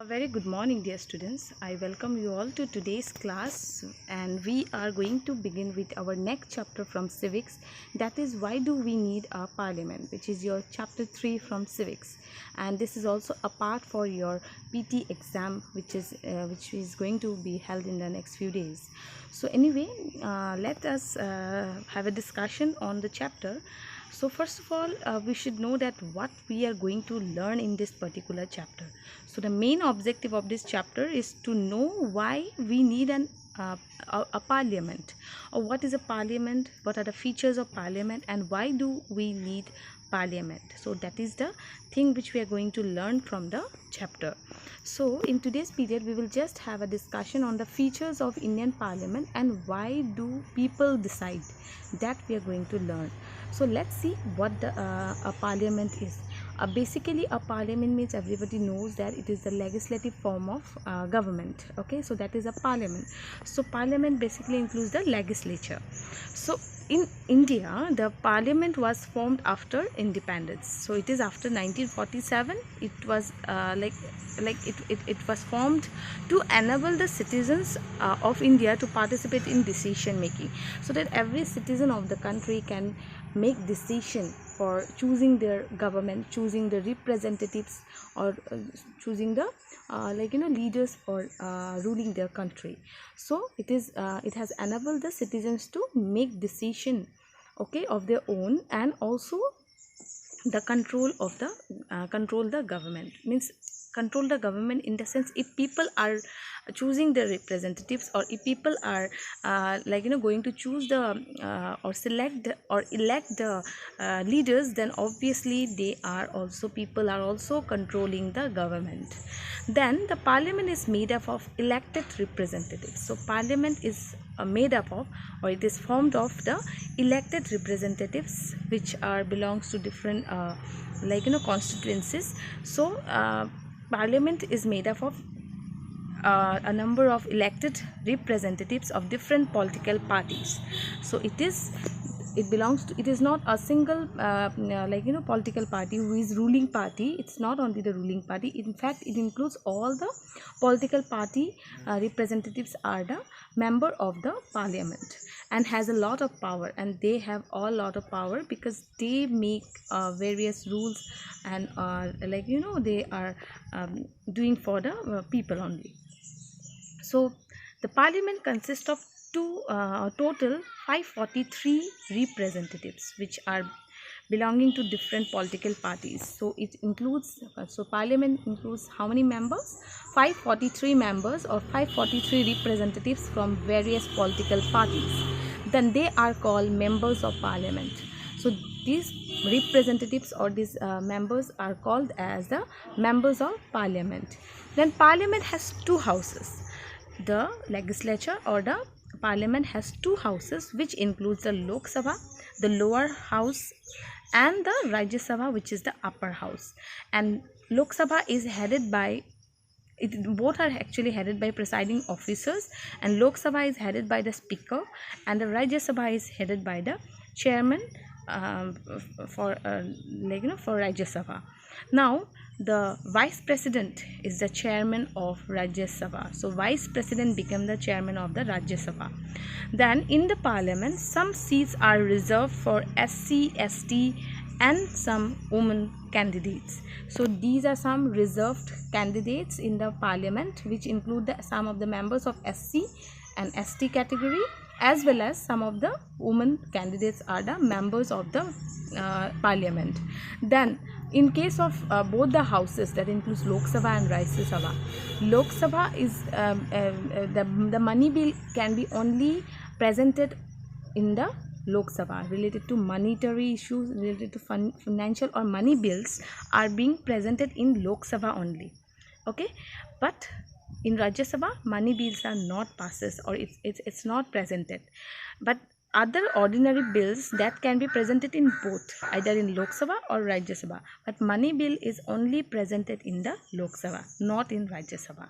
A very good morning, dear students. I welcome you all to today's class, and we are going to begin with our next chapter from civics, that is why do we need a parliament, which is your chapter 3 from civics. And this is also a part for your PT exam, which is going to be held in the next few days. So anyway, let us have a discussion on the chapter. So first of all, we should know that what we are going to learn in this particular chapter. So the main objective of this chapter is to know why we need a parliament, or what is a parliament, what are the features of parliament, and why do we need parliament. So that is the thing which we are going to learn from the chapter. So in today's period we will just have a discussion on the features of Indian Parliament and why do people decide, that we are going to learn. So let's see what a parliament is. Basically a parliament means, everybody knows that it is the legislative form of government. Okay, so that is a parliament. So parliament basically includes the legislature. So in India, the parliament was formed after independence. So it is after 1947. It was it was formed to enable the citizens of India to participate in decision making, so that every citizen of the country can make decision for choosing their government, choosing the representatives, or choosing the leaders for ruling their country. So it has enabled the citizens to make decision, okay, of their own, and also the control the government, means control the government in the sense, if people are choosing the representatives, or if people are going to choose the or select or elect the leaders, then obviously people are also controlling the government. Then the parliament is made up of elected representatives. So parliament is made up of, or it is formed of, the elected representatives which belongs to different constituencies. So parliament is made up of a number of elected representatives of different political parties. So it is not a single political party who is ruling party. It's not only the ruling party, in fact it includes all the political party representatives are the member of the parliament, and has a lot of power, and they have a lot of power because they make various rules, and they are doing for the people only. So the parliament consists of total 543 representatives which are belonging to different political parties. So it includes, so parliament includes how many members? 543 members, or 543 representatives from various political parties. Then they are called members of parliament. So these representatives, or these members, are called as the members of parliament. Then parliament has two houses. The legislature or the parliament has two houses, which includes the Lok Sabha, the lower house, and the Rajya Sabha, which is the upper house. And Lok Sabha is headed by both are actually headed by presiding officers, and Lok Sabha is headed by the speaker, and the Rajya Sabha is headed by the chairman for Rajya Sabha. Now the vice president is the chairman of Rajya Sabha. So vice president became the chairman of the Rajya Sabha. Then in the parliament, some seats are reserved for SC, ST, and some women candidates. So these are some reserved candidates in the parliament, which include some of the members of SC and ST category, as well as some of the women candidates are the members of the parliament. Then in case of both the houses, that includes Lok Sabha and Rajya Sabha, Lok Sabha is the money bill can be only presented in the Lok Sabha. Related to monetary issues, related to financial or money bills, are being presented in Lok Sabha only. Okay, but in Rajya Sabha, money bills are not passes, or it's not presented. But other ordinary bills, that can be presented in both, either in Lok Sabha or Rajya Sabha. But money bill is only presented in the Lok Sabha, not in Rajya Sabha.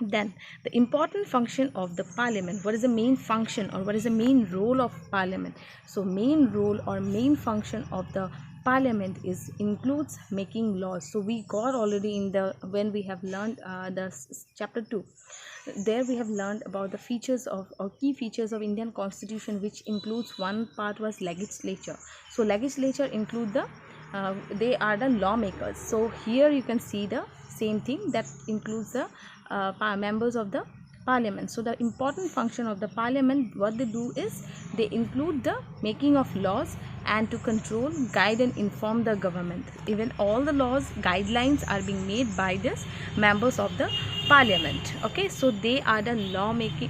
Then the important function of the parliament, what is the main function, or what is the main role of parliament? So main role or main function of the parliament includes making laws. So we got already in the when we have learned chapter 2, there we have learned about the features of or key features of Indian constitution, which includes one part was legislature. So legislature include the they are the lawmakers. So here you can see the same thing, that includes the members of the parliament. So the important function of the parliament, what they do is they include the making of laws and to control, guide and inform the government. Even all the laws, guidelines are being made by this members of the parliament. Okay, so they are the law making.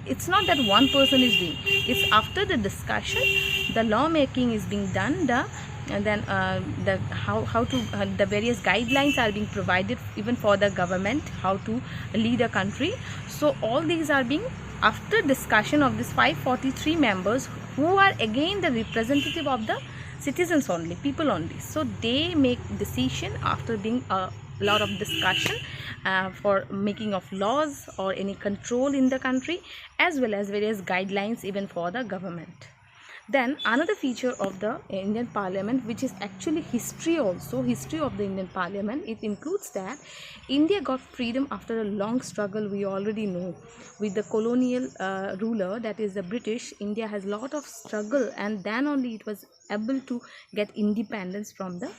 It's not that one person is doing, it's after the discussion the law making is being done, and then the various guidelines are being provided even for the government how to lead a country. So all these are being after discussion of this 543 members, who are again the representative of the citizens only, people only. So they make decision after being a lot of discussion for making of laws or any control in the country, as well as various guidelines even for the government. Then another feature of the Indian Parliament, which is actually history also, history of the Indian Parliament, it includes that India got freedom after a long struggle. We already know with the colonial ruler, that is the British. India has a lot of struggle, and then only it was able to get independence from the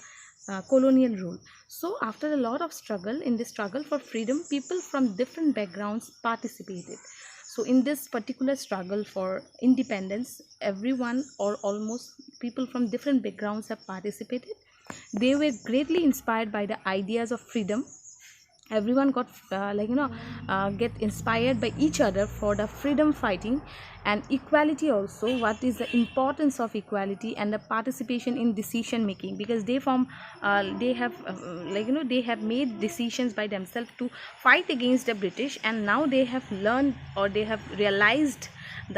colonial rule. So after a lot of struggle, in this struggle for freedom, people from different backgrounds participated. So in this particular struggle for independence, everyone or almost people from different backgrounds have participated. They were greatly inspired by the ideas of freedom. Everyone got get inspired by each other for the freedom fighting and equality also. What is the importance of equality and the participation in decision making, because they have made decisions by themselves to fight against the British, and now they have learned or they have realized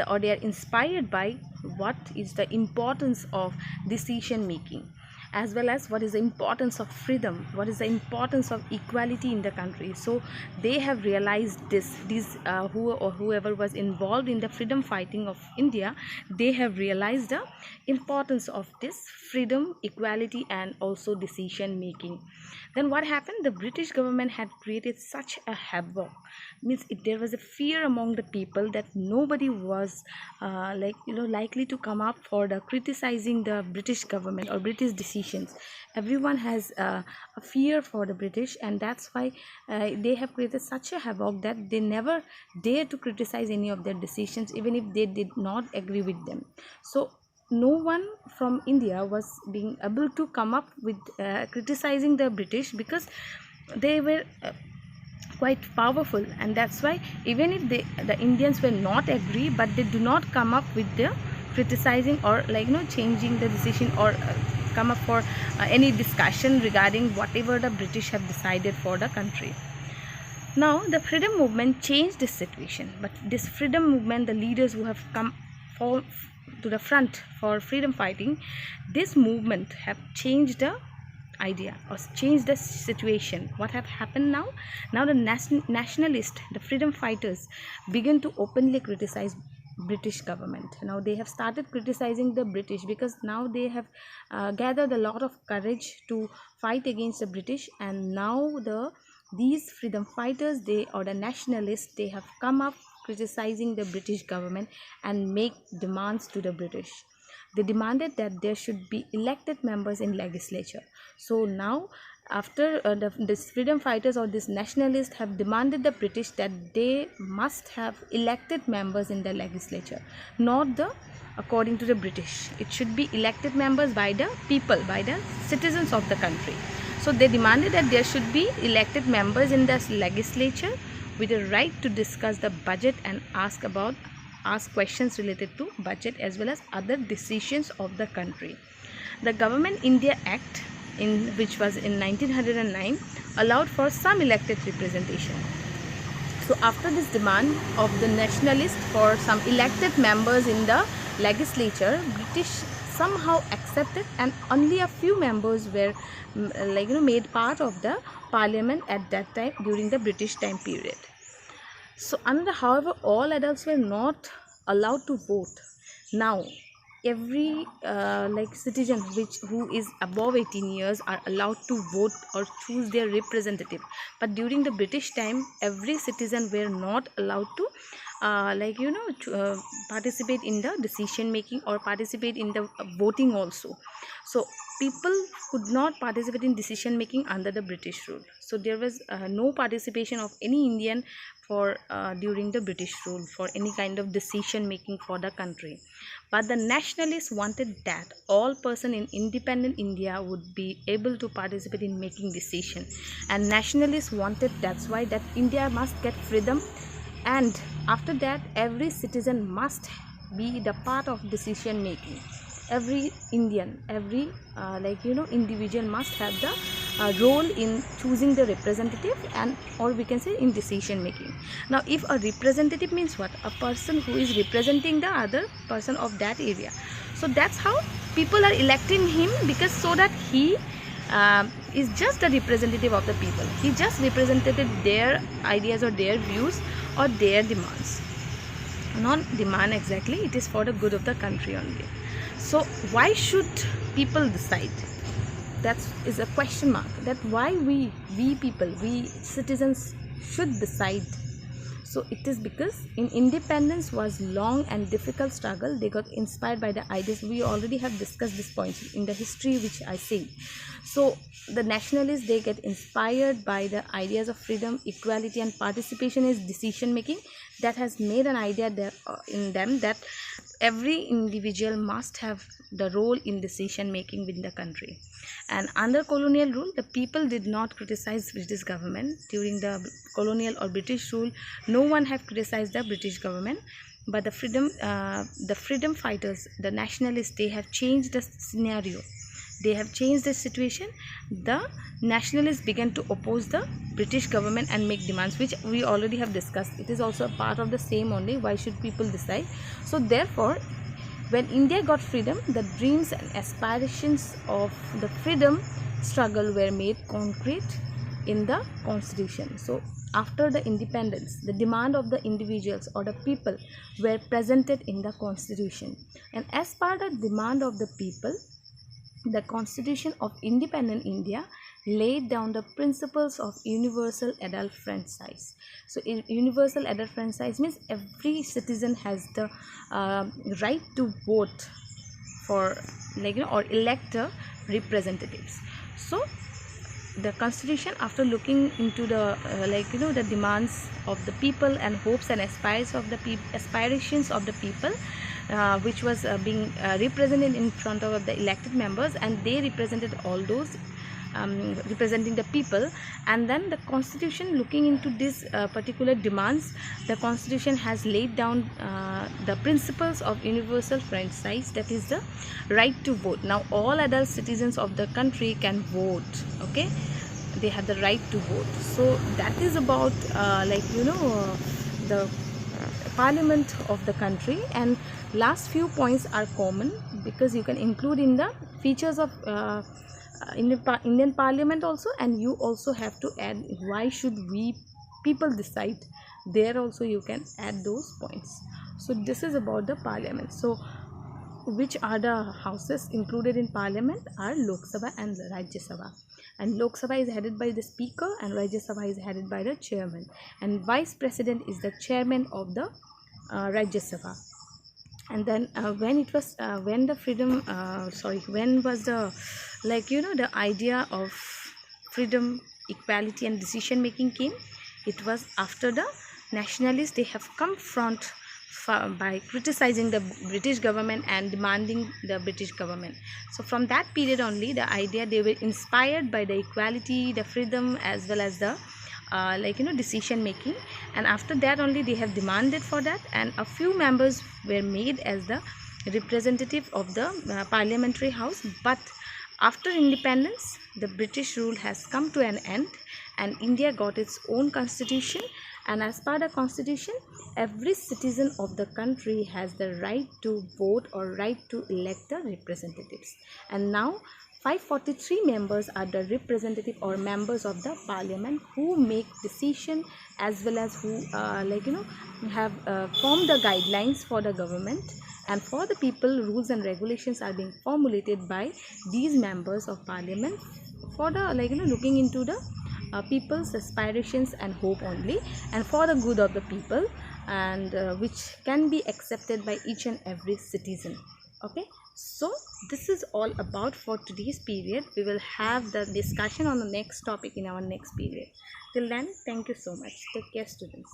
or they are inspired by what is the importance of decision making, as well as what is the importance of freedom, what is the importance of equality in the country. So they have realized whoever was involved in the freedom fighting of India, they have realized the importance of this freedom, equality and also decision making. Then what happened? The British government had created such a havoc, means there was a fear among the people that nobody was likely to come up for the criticizing the British government or British decisions. Everyone has a fear for the British, and that's why they have created such a havoc that they never dare to criticize any of their decisions, even if they did not agree with them. So no one from India was being able to come up with criticizing the British, because they were quite powerful, and that's why even if the Indians were not agree, but they do not come up with the criticizing or changing the decision or come up for any discussion regarding whatever the British have decided for the country. Now the freedom movement changed this situation, but this freedom movement, the leaders who have come to the front for freedom fighting, this movement have changed the idea or change the situation. What have happened now? Now the nationalists, the freedom fighters, begin to openly criticize British government. Now they have started criticizing the British, because now they have gathered a lot of courage to fight against the British, and now these freedom fighters, or the nationalists, they have come up criticizing the British government and make demands to the British. They demanded that there should be elected members in legislature. So now after this freedom fighters or this nationalists have demanded the British that they must have elected members in the legislature, not according to the British. It should be elected members by the people, by the citizens of the country. So they demanded that there should be elected members in the legislature with a right to discuss the budget and ask questions related to budget as well as other decisions of the country. The Government India Act, which was in 1909, allowed for some elected representation. So after this demand of the nationalists for some elected members in the legislature, British somehow accepted, and only a few members were made part of the parliament at that time during the British time period. So however, all adults were not allowed to vote. Now every like citizen who is above 18 years are allowed to vote or choose their representative. But during the British time, every citizen were not allowed to participate in the decision making or participate in the voting also. So people could not participate in decision making under the British rule. So there was no participation of any Indian for during the British rule for any kind of decision making for the country. But the nationalists wanted that all person in independent India would be able to participate in making decision, and nationalists wanted, that's why, that India must get freedom, and after that every citizen must be the part of decision making. Every Indian, every individual must have the role in choosing the representative, and or we can say in decision making. Now if a representative means what? A person who is representing the other person of that area. So that's how people are electing him, because so that he is just a representative of the people. He just represented their ideas or their views or their demands. Not demand exactly, it is for the good of the country only. So why should people decide? That is a question mark, that why we people, we citizens should decide. So it is because in independence was long and difficult struggle. They got inspired by the ideas. We already have discussed this point in the history which I say. So the nationalists, they get inspired by the ideas of freedom, equality and participation is decision making. That has made an idea there in them that every individual must have the role in decision making within the country. And under colonial rule, the people did not criticize British government. During the colonial or British rule, no one have criticized the British government. But the freedom fighters, the nationalists, they have changed the scenario. They have changed the situation. The nationalists began to oppose the British government and make demands, which we already have discussed. It is also a part of the same only. Why should people decide? So therefore, when India got freedom, the dreams and aspirations of the freedom struggle were made concrete in the constitution. So after the independence, the demand of the individuals or the people were presented in the constitution. And as per the demand of the people, the Constitution of Independent India laid down the principles of universal adult franchise. So universal adult franchise means every citizen has the right to vote for or elect the representatives. So the Constitution, after looking into the the demands of the people and hopes and aspirations of the people, which was being represented in front of the elected members, and they represented all those representing the people. And then the Constitution, looking into these particular demands, the Constitution has laid down the principles of universal franchise, that is the right to vote. Now all adult citizens of the country can vote. Okay, they have the right to vote. So that is about the parliament of the country. And last few points are common, because you can include in the features of Indian Parliament also, and you also have to add why should we people decide. There also you can add those points. So this is about the Parliament. So which are the houses included in Parliament are Lok Sabha and Rajya Sabha. And Lok Sabha is headed by the Speaker and Rajya Sabha is headed by the Chairman, and Vice President is the Chairman of the Rajya Sabha. And then when was the the idea of freedom, equality and decision making came? It was after the nationalists, they have come front by criticizing the British government and demanding the British government. So from that period only, the idea, they were inspired by the equality, the freedom, as well as the decision making. And after that only they have demanded for that, and a few members were made as the representative of the parliamentary house. But after independence, the British rule has come to an end and India got its own constitution. And as per the constitution, every citizen of the country has the right to vote or right to elect the representatives. And now 543 members are the representative or members of the parliament who make decision, as well as who have formed the guidelines for the government, and for the people, rules and regulations are being formulated by these members of parliament for the looking into the people's aspirations and hope only, and for the good of the people, and which can be accepted by each and every citizen. Okay, so this is all about for today's period. We will have the discussion on the next topic in our next period. Till then, thank you so much. Take care, students.